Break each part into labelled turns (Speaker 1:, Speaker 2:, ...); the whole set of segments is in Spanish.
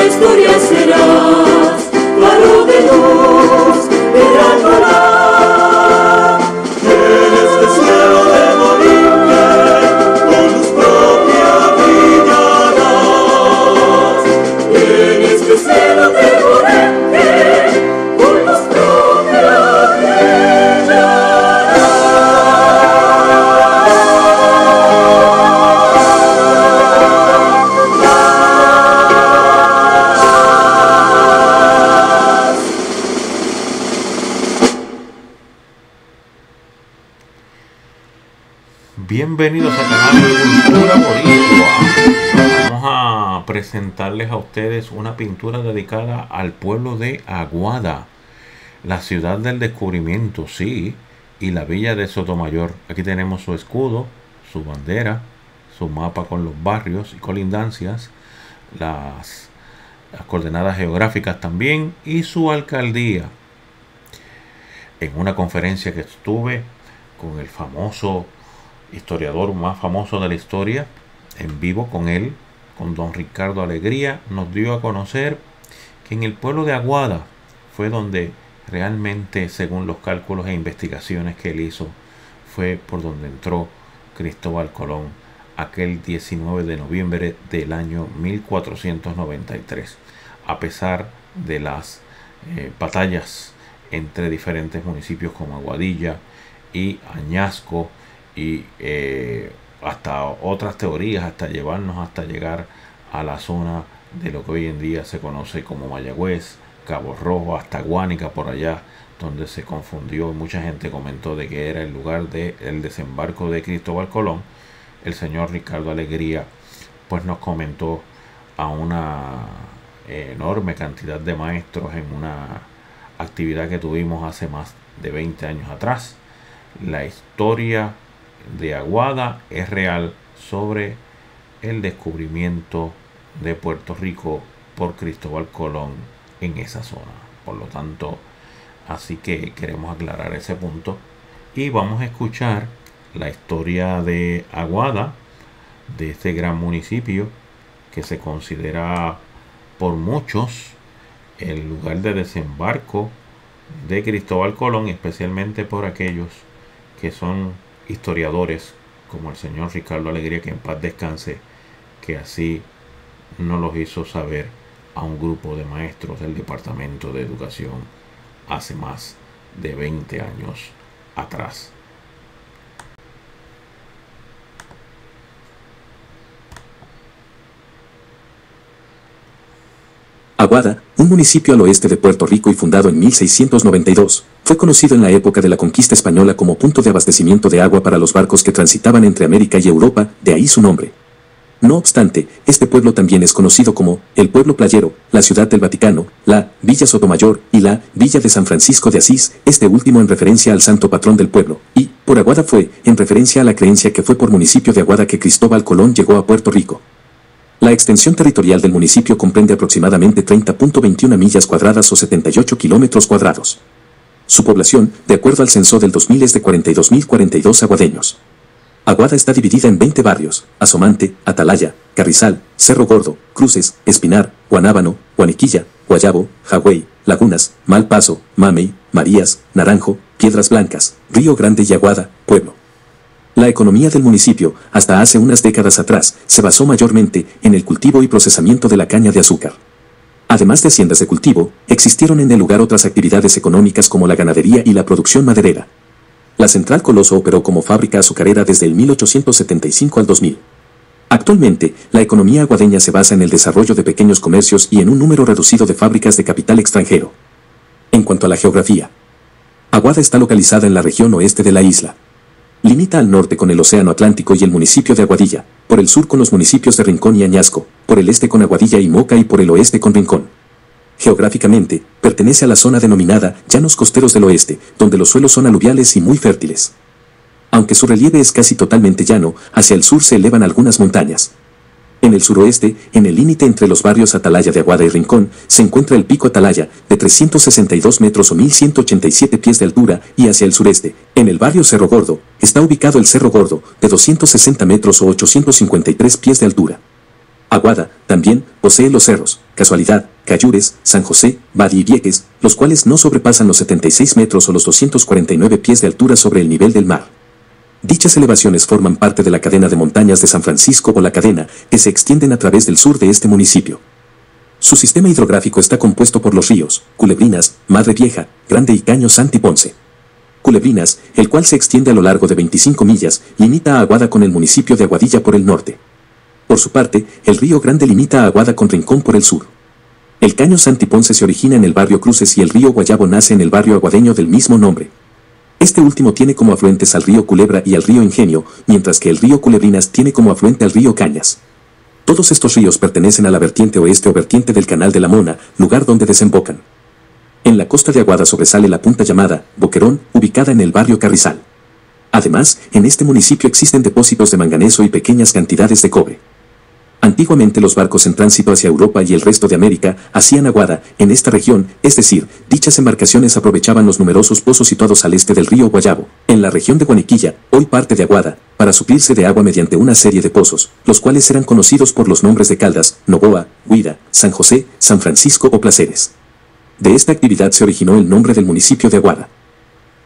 Speaker 1: historia serás, faro de luz, gran volar. En este cielo de Borinque, con luz propia brillarás. En este cielo de Borinque, con luz propia
Speaker 2: Bienvenidos al canal de Cultura Boricua. Vamos a presentarles a ustedes una pintura dedicada al pueblo de Aguada, la ciudad del descubrimiento, sí, y la villa de Sotomayor. Aquí tenemos su escudo, su bandera, su mapa con los barrios y colindancias, las coordenadas geográficas también y su alcaldía. En una conferencia que estuve con el famoso historiador más famoso de la historia, en vivo con él, con don Ricardo Alegría, nos dio a conocer que en el pueblo de Aguada fue donde realmente, según los cálculos e investigaciones que él hizo, fue por donde entró Cristóbal Colón aquel 19 de noviembre del año 1493, a pesar de las batallas entre diferentes municipios como Aguadilla y Añasco, y hasta otras teorías, hasta llegar a la zona de lo que hoy en día se conoce como Mayagüez, Cabo Rojo, hasta Guánica, por allá, donde se confundió. Mucha gente comentó de que era el lugar del desembarco de Cristóbal Colón. El señor Ricardo Alegría pues nos comentó a una enorme cantidad de maestros en una actividad que tuvimos hace más de 20 años atrás. La historia de Aguada es real sobre el descubrimiento de Puerto Rico por Cristóbal Colón en esa zona. Por lo tanto, así que queremos aclarar ese punto y vamos a escuchar la historia de Aguada, de este gran municipio que se considera por muchos el lugar de desembarco de Cristóbal Colón, especialmente por aquellos que son historiadores como el señor Ricardo Alegría, que en paz descanse, que así nos los hizo saber a un grupo de maestros del Departamento de Educación hace más de 20 años atrás.
Speaker 3: Aguada, un municipio al oeste de Puerto Rico y fundado en 1692, fue conocido en la época de la conquista española como punto de abastecimiento de agua para los barcos que transitaban entre América y Europa, de ahí su nombre. No obstante, este pueblo también es conocido como el pueblo playero, la ciudad del Vaticano, la Villa Sotomayor y la Villa de San Francisco de Asís, este último en referencia al santo patrón del pueblo, y por Aguada fue en referencia a la creencia que fue por municipio de Aguada que Cristóbal Colón llegó a Puerto Rico. La extensión territorial del municipio comprende aproximadamente 30.21 millas cuadradas o 78 kilómetros cuadrados. Su población, de acuerdo al censo del 2000, es de 42.042 aguadeños. Aguada está dividida en 20 barrios: Asomante, Atalaya, Carrizal, Cerro Gordo, Cruces, Espinar, Guanábano, Guaniquilla, Guayabo, Jagüey, Lagunas, Malpaso, Mamey, Marías, Naranjo, Piedras Blancas, Río Grande y Aguada, Pueblo. La economía del municipio, hasta hace unas décadas atrás, se basó mayormente en el cultivo y procesamiento de la caña de azúcar. Además de haciendas de cultivo, existieron en el lugar otras actividades económicas como la ganadería y la producción maderera. La Central Coloso operó como fábrica azucarera desde el 1875 al 2000. Actualmente, la economía aguadeña se basa en el desarrollo de pequeños comercios y en un número reducido de fábricas de capital extranjero. En cuanto a la geografía, Aguada está localizada en la región oeste de la isla. Limita al norte con el Océano Atlántico y el municipio de Aguadilla, por el sur con los municipios de Rincón y Añasco, por el este con Aguadilla y Moca y por el oeste con Rincón. Geográficamente, pertenece a la zona denominada Llanos Costeros del Oeste, donde los suelos son aluviales y muy fértiles. Aunque su relieve es casi totalmente llano, hacia el sur se elevan algunas montañas. En el suroeste, en el límite entre los barrios Atalaya de Aguada y Rincón, se encuentra el Pico Atalaya, de 362 metros o 1187 pies de altura, y hacia el sureste, en el barrio Cerro Gordo, está ubicado el Cerro Gordo, de 260 metros o 853 pies de altura. Aguada, también, posee los cerros, Casualidad, Cayures, San José, Badi y Vieques, los cuales no sobrepasan los 76 metros o los 249 pies de altura sobre el nivel del mar. Dichas elevaciones forman parte de la cadena de montañas de San Francisco o la cadena, que se extienden a través del sur de este municipio. Su sistema hidrográfico está compuesto por los ríos, Culebrinas, Madre Vieja, Grande y Caño Santi Ponce. Culebrinas, el cual se extiende a lo largo de 25 millas, limita a Aguada con el municipio de Aguadilla por el norte. Por su parte, el río Grande limita a Aguada con Rincón por el sur. El Caño Santi Ponce se origina en el barrio Cruces y el río Guayabo nace en el barrio aguadeño del mismo nombre. Este último tiene como afluentes al río Culebra y al río Ingenio, mientras que el río Culebrinas tiene como afluente al río Cañas. Todos estos ríos pertenecen a la vertiente oeste o vertiente del Canal de la Mona, lugar donde desembocan. En la costa de Aguada sobresale la punta llamada Boquerón, ubicada en el barrio Carrizal. Además, en este municipio existen depósitos de manganeso y pequeñas cantidades de cobre. Antiguamente los barcos en tránsito hacia Europa y el resto de América hacían aguada en esta región, es decir, dichas embarcaciones aprovechaban los numerosos pozos situados al este del río Guayabo, en la región de Guaniquilla, hoy parte de Aguada, para suplirse de agua mediante una serie de pozos, los cuales eran conocidos por los nombres de Caldas, Novoa, Huida, San José, San Francisco o Placeres. De esta actividad se originó el nombre del municipio de Aguada.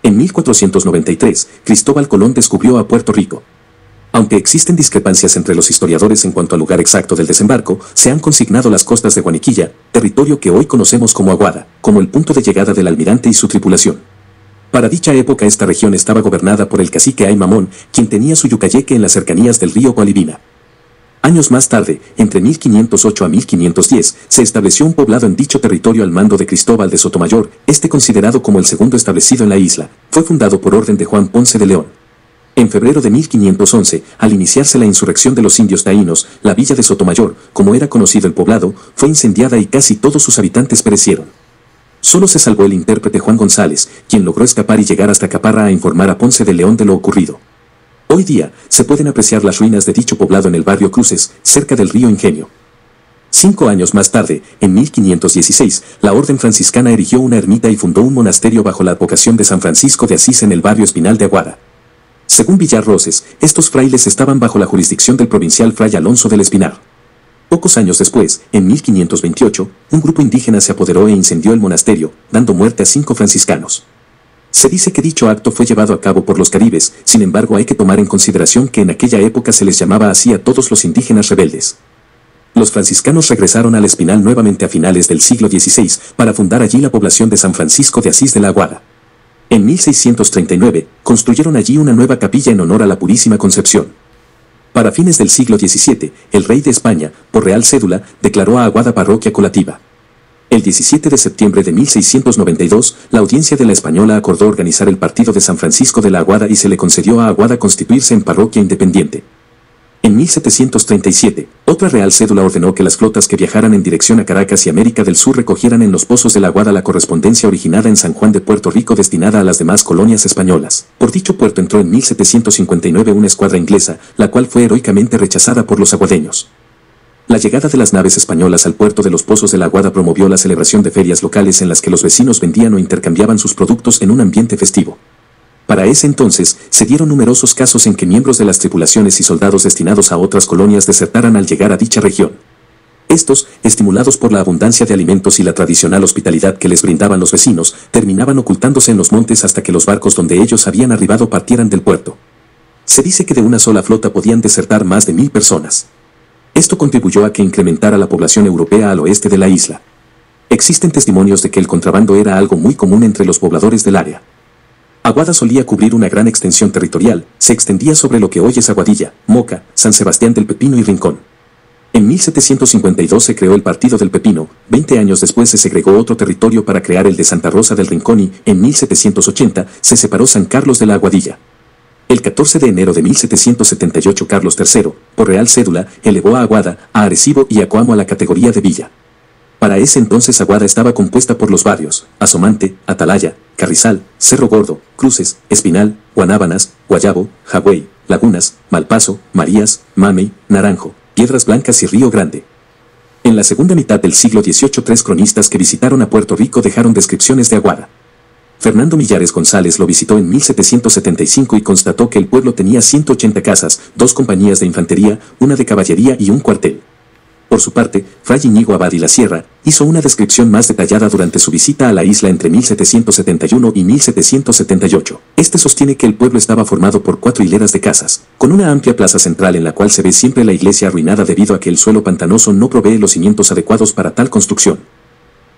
Speaker 3: En 1493, Cristóbal Colón descubrió a Puerto Rico. Aunque existen discrepancias entre los historiadores en cuanto al lugar exacto del desembarco, se han consignado las costas de Guaniquilla, territorio que hoy conocemos como Aguada, como el punto de llegada del almirante y su tripulación. Para dicha época esta región estaba gobernada por el cacique Ay Mamón, quien tenía su yucayeque en las cercanías del río Gualibina. Años más tarde, entre 1508 a 1510, se estableció un poblado en dicho territorio al mando de Cristóbal de Sotomayor, este considerado como el segundo establecido en la isla. Fue fundado por orden de Juan Ponce de León. En febrero de 1511, al iniciarse la insurrección de los indios taínos, la villa de Sotomayor, como era conocido el poblado, fue incendiada y casi todos sus habitantes perecieron. Solo se salvó el intérprete Juan González, quien logró escapar y llegar hasta Caparra a informar a Ponce de León de lo ocurrido. Hoy día, se pueden apreciar las ruinas de dicho poblado en el barrio Cruces, cerca del río Ingenio. 5 años más tarde, en 1516, la orden franciscana erigió una ermita y fundó un monasterio bajo la advocación de San Francisco de Asís en el barrio Espinal de Aguada. Según Villar Roses, estos frailes estaban bajo la jurisdicción del provincial Fray Alonso del Espinar. Pocos años después, en 1528, un grupo indígena se apoderó e incendió el monasterio, dando muerte a 5 franciscanos. Se dice que dicho acto fue llevado a cabo por los caribes, sin embargo hay que tomar en consideración que en aquella época se les llamaba así a todos los indígenas rebeldes. Los franciscanos regresaron al Espinal nuevamente a finales del siglo XVI para fundar allí la población de San Francisco de Asís de la Aguada. En 1639, construyeron allí una nueva capilla en honor a la Purísima Concepción. Para fines del siglo XVII, el rey de España, por real cédula, declaró a Aguada parroquia colativa. El 17 de septiembre de 1692, la audiencia de la Española acordó organizar el partido de San Francisco de la Aguada y se le concedió a Aguada constituirse en parroquia independiente. En 1737, otra real cédula ordenó que las flotas que viajaran en dirección a Caracas y América del Sur recogieran en los pozos de la Aguada la correspondencia originada en San Juan de Puerto Rico destinada a las demás colonias españolas. Por dicho puerto entró en 1759 una escuadra inglesa, la cual fue heroicamente rechazada por los aguadeños. La llegada de las naves españolas al puerto de los pozos de la Aguada promovió la celebración de ferias locales en las que los vecinos vendían o intercambiaban sus productos en un ambiente festivo. Para ese entonces, se dieron numerosos casos en que miembros de las tripulaciones y soldados destinados a otras colonias desertaran al llegar a dicha región. Estos, estimulados por la abundancia de alimentos y la tradicional hospitalidad que les brindaban los vecinos, terminaban ocultándose en los montes hasta que los barcos donde ellos habían arribado partieran del puerto. Se dice que de una sola flota podían desertar más de 1000 personas. Esto contribuyó a que incrementara la población europea al oeste de la isla. Existen testimonios de que el contrabando era algo muy común entre los pobladores del área. Aguada solía cubrir una gran extensión territorial, se extendía sobre lo que hoy es Aguadilla, Moca, San Sebastián del Pepino y Rincón. En 1752 se creó el Partido del Pepino, 20 años después se segregó otro territorio para crear el de Santa Rosa del Rincón y, en 1780, se separó San Carlos de la Aguadilla. El 14 de enero de 1778 Carlos III, por real cédula, elevó a Aguada, a Arecibo y a Coamo a la categoría de villa. Para ese entonces Aguada estaba compuesta por los barrios Asomante, Atalaya, Carrizal, Cerro Gordo, Cruces, Espinal, Guanábanas, Guayabo, Jagüey, Lagunas, Malpaso, Marías, Mamey, Naranjo, Piedras Blancas y Río Grande. En la segunda mitad del siglo XVIII 3 cronistas que visitaron a Puerto Rico dejaron descripciones de Aguada. Fernando Millares González lo visitó en 1775 y constató que el pueblo tenía 180 casas, 2 compañías de infantería, una de caballería y un cuartel. Por su parte, Fray Íñigo Abad y la Sierra hizo una descripción más detallada durante su visita a la isla entre 1771 y 1778. Este sostiene que el pueblo estaba formado por 4 hileras de casas, con una amplia plaza central en la cual se ve siempre la iglesia arruinada debido a que el suelo pantanoso no provee los cimientos adecuados para tal construcción.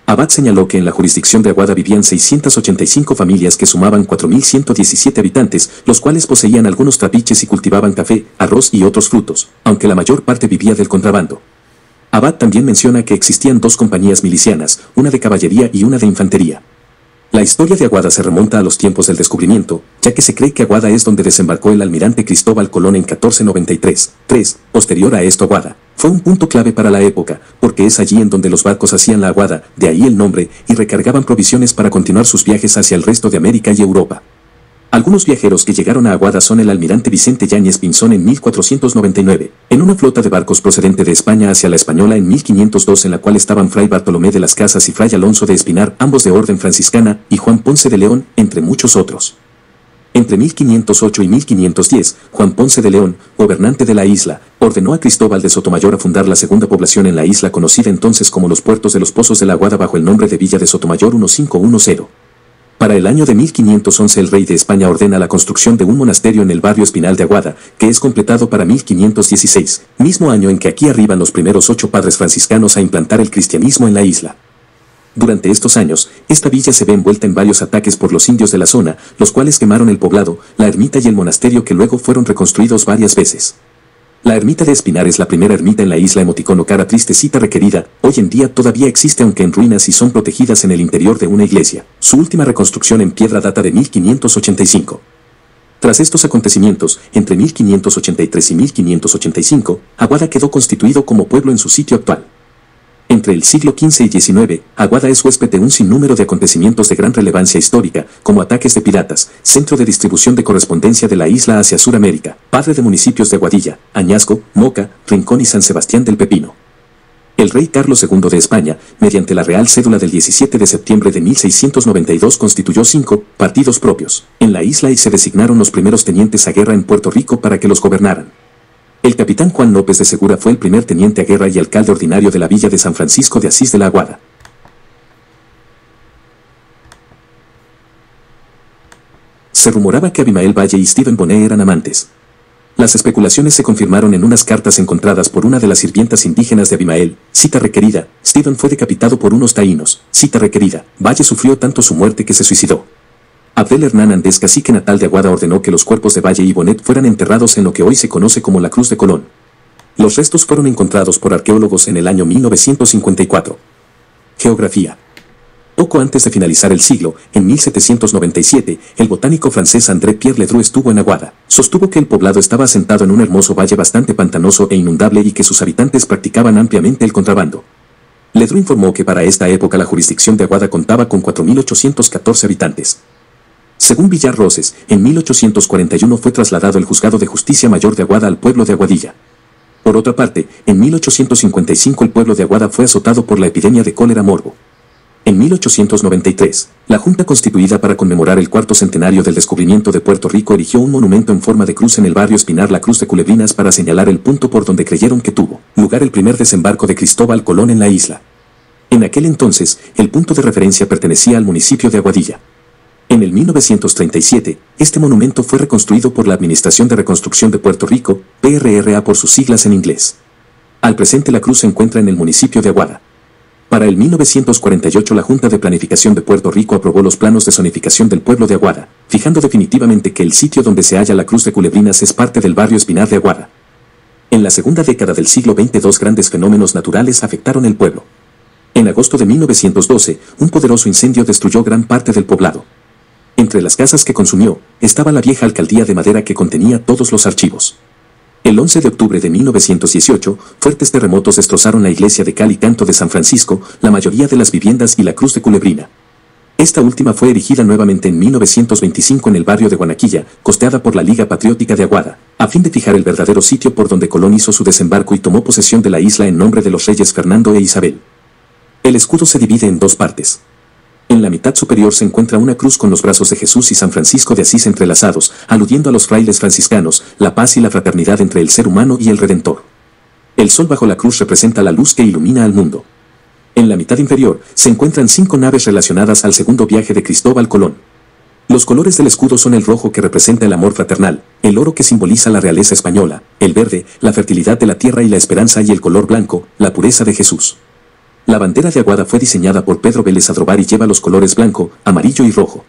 Speaker 3: Abad señaló que en la jurisdicción de Aguada vivían 685 familias que sumaban 4.117 habitantes, los cuales poseían algunos trapiches y cultivaban café, arroz y otros frutos, aunque la mayor parte vivía del contrabando. Abad también menciona que existían 2 compañías milicianas, una de caballería y una de infantería. La historia de Aguada se remonta a los tiempos del descubrimiento, ya que se cree que Aguada es donde desembarcó el almirante Cristóbal Colón en 1493. Posterior a esto Aguada fue un punto clave para la época, porque es allí en donde los barcos hacían la aguada, de ahí el nombre, y recargaban provisiones para continuar sus viajes hacia el resto de América y Europa. Algunos viajeros que llegaron a Aguada son el almirante Vicente Yáñez Pinzón en 1499, en una flota de barcos procedente de España hacia la Española en 1502, en la cual estaban Fray Bartolomé de las Casas y Fray Alonso de Espinar, ambos de orden franciscana, y Juan Ponce de León, entre muchos otros. Entre 1508 y 1510, Juan Ponce de León, gobernante de la isla, ordenó a Cristóbal de Sotomayor a fundar la segunda población en la isla, conocida entonces como los Puertos de los Pozos de la Aguada, bajo el nombre de Villa de Sotomayor 1510. Para el año de 1511 el rey de España ordena la construcción de un monasterio en el barrio Espinal de Aguada, que es completado para 1516, mismo año en que aquí arriban los primeros 8 padres franciscanos a implantar el cristianismo en la isla. Durante estos años, esta villa se ve envuelta en varios ataques por los indios de la zona, los cuales quemaron el poblado, la ermita y el monasterio, que luego fueron reconstruidos varias veces. La ermita de Espinar es la primera ermita en la isla. Emoticono cara triste, cita requerida. Hoy en día todavía existe, aunque en ruinas, y son protegidas en el interior de una iglesia. Su última reconstrucción en piedra data de 1585. Tras estos acontecimientos, entre 1583 y 1585, Aguada quedó constituido como pueblo en su sitio actual. Entre el siglo XV y XIX, Aguada es huésped de un sinnúmero de acontecimientos de gran relevancia histórica, como ataques de piratas, centro de distribución de correspondencia de la isla hacia Suramérica, padre de municipios de Aguadilla, Añasco, Moca, Rincón y San Sebastián del Pepino. El rey Carlos II de España, mediante la Real Cédula del 17 de septiembre de 1692, constituyó 5 partidos propios en la isla y se designaron los primeros tenientes a guerra en Puerto Rico para que los gobernaran. El capitán Juan López de Segura fue el primer teniente a guerra y alcalde ordinario de la villa de San Francisco de Asís de la Aguada. Se rumoraba que Abimael Valle y Stephen Bonet eran amantes. Las especulaciones se confirmaron en unas cartas encontradas por una de las sirvientas indígenas de Abimael, cita requerida. Stephen fue decapitado por unos taínos, cita requerida. Valle sufrió tanto su muerte que se suicidó. Abdel Hernán Andés, cacique natal de Aguada, ordenó que los cuerpos de Valle y Bonet fueran enterrados en lo que hoy se conoce como la Cruz de Colón. Los restos fueron encontrados por arqueólogos en el año 1954. Geografía. Poco antes de finalizar el siglo, en 1797, el botánico francés André Pierre Ledru estuvo en Aguada. Sostuvo que el poblado estaba asentado en un hermoso valle bastante pantanoso e inundable y que sus habitantes practicaban ampliamente el contrabando. Ledru informó que para esta época la jurisdicción de Aguada contaba con 4.814 habitantes. Según Villar Roses, en 1841 fue trasladado el Juzgado de Justicia Mayor de Aguada al pueblo de Aguadilla. Por otra parte, en 1855 el pueblo de Aguada fue azotado por la epidemia de cólera morbo. En 1893, la Junta constituida para conmemorar el 4º centenario del descubrimiento de Puerto Rico erigió un monumento en forma de cruz en el barrio Espinar, la Cruz de Culebrinas, para señalar el punto por donde creyeron que tuvo lugar el primer desembarco de Cristóbal Colón en la isla. En aquel entonces, el punto de referencia pertenecía al municipio de Aguadilla. En el 1937, este monumento fue reconstruido por la Administración de Reconstrucción de Puerto Rico, PRRA por sus siglas en inglés. Al presente la cruz se encuentra en el municipio de Aguada. Para el 1948 la Junta de Planificación de Puerto Rico aprobó los planos de zonificación del pueblo de Aguada, fijando definitivamente que el sitio donde se halla la Cruz de Culebrinas es parte del barrio Espinar de Aguada. En la segunda década del siglo XX 2 grandes fenómenos naturales afectaron el pueblo. En agosto de 1912, un poderoso incendio destruyó gran parte del poblado. Entre las casas que consumió, estaba la vieja alcaldía de madera que contenía todos los archivos. El 11 de octubre de 1918, fuertes terremotos destrozaron la iglesia de cal y canto de San Francisco, la mayoría de las viviendas y la Cruz de Culebrina. Esta última fue erigida nuevamente en 1925 en el barrio de Guanaquilla, costeada por la Liga Patriótica de Aguada, a fin de fijar el verdadero sitio por donde Colón hizo su desembarco y tomó posesión de la isla en nombre de los reyes Fernando e Isabel. El escudo se divide en 2 partes. En la mitad superior se encuentra una cruz con los brazos de Jesús y San Francisco de Asís entrelazados, aludiendo a los frailes franciscanos, la paz y la fraternidad entre el ser humano y el Redentor. El sol bajo la cruz representa la luz que ilumina al mundo. En la mitad inferior se encuentran 5 naves relacionadas al segundo viaje de Cristóbal Colón. Los colores del escudo son el rojo que representa el amor fraternal, el oro que simboliza la realeza española, el verde, la fertilidad de la tierra y la esperanza y el color blanco, la pureza de Jesús. La bandera de Aguada fue diseñada por Pedro Vélez Adrobar y lleva los colores blanco, amarillo y rojo.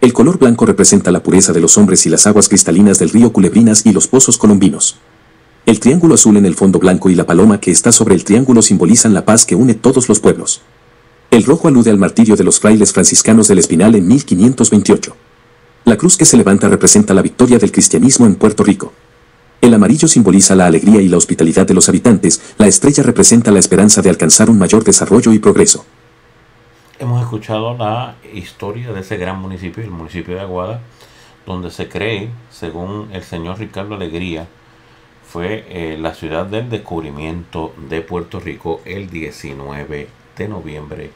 Speaker 3: El color blanco representa la pureza de los hombres y las aguas cristalinas del río Culebrinas y los pozos colombinos. El triángulo azul en el fondo blanco y la paloma que está sobre el triángulo simbolizan la paz que une todos los pueblos. El rojo alude al martirio de los frailes franciscanos del Espinal en 1528. La cruz que se levanta representa la victoria del cristianismo en Puerto Rico. El amarillo simboliza la alegría y la hospitalidad de los habitantes, la estrella representa la esperanza de alcanzar un mayor desarrollo y progreso.
Speaker 2: Hemos escuchado la historia de ese gran municipio, el municipio de Aguada, donde se cree, según el señor Ricardo Alegría, fue la ciudad del descubrimiento de Puerto Rico el 19 de noviembre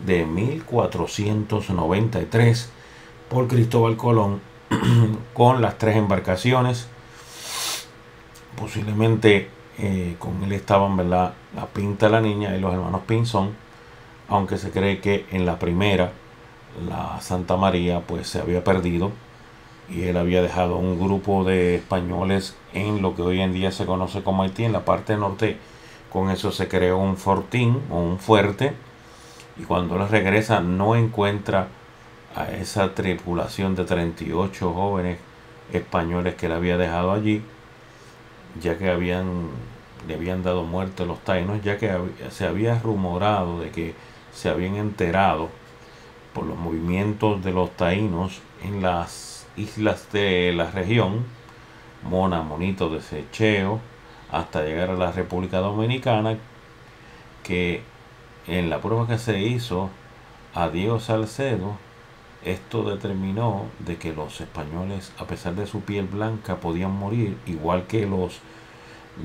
Speaker 2: de 1493 por Cristóbal Colón con las 3 embarcaciones. Posiblemente con él estaban, ¿verdad?, la Pinta, la Niña y los hermanos Pinzón, aunque se cree que en la primera, la Santa María, pues se había perdido y él había dejado un grupo de españoles en lo que hoy en día se conoce como Haití, en la parte norte. Con eso se creó un fortín o un fuerte, y cuando él regresa no encuentra a esa tripulación de 38 jóvenes españoles que le había dejado allí, ya que le habían dado muerte a los taínos, ya que se había rumorado de que se habían enterado por los movimientos de los taínos en las islas de la región, Mona, Monito, Desecheo, hasta llegar a la República Dominicana, que en la prueba que se hizo a Diego Salcedo, esto determinó de que los españoles, a pesar de su piel blanca, podían morir, igual que los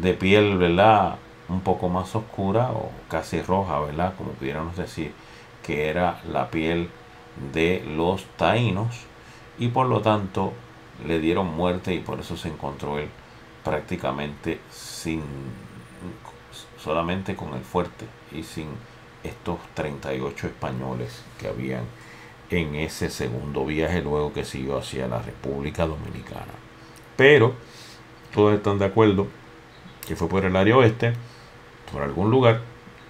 Speaker 2: de piel, ¿verdad?, un poco más oscura o casi roja, ¿verdad?, como pudiéramos decir, que era la piel de los taínos, y por lo tanto le dieron muerte, y por eso se encontró él prácticamente solamente con el fuerte y sin estos 38 españoles que habían en ese segundo viaje luego que siguió hacia la República Dominicana. Pero todos están de acuerdo que fue por el área oeste, por algún lugar,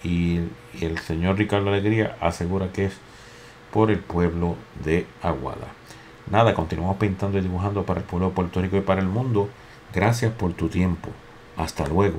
Speaker 2: y el señor Ricardo Alegría asegura que es por el pueblo de Aguada. Nada, continuamos pintando y dibujando para el pueblo de Puerto Rico y para el mundo. Gracias por tu tiempo. Hasta luego.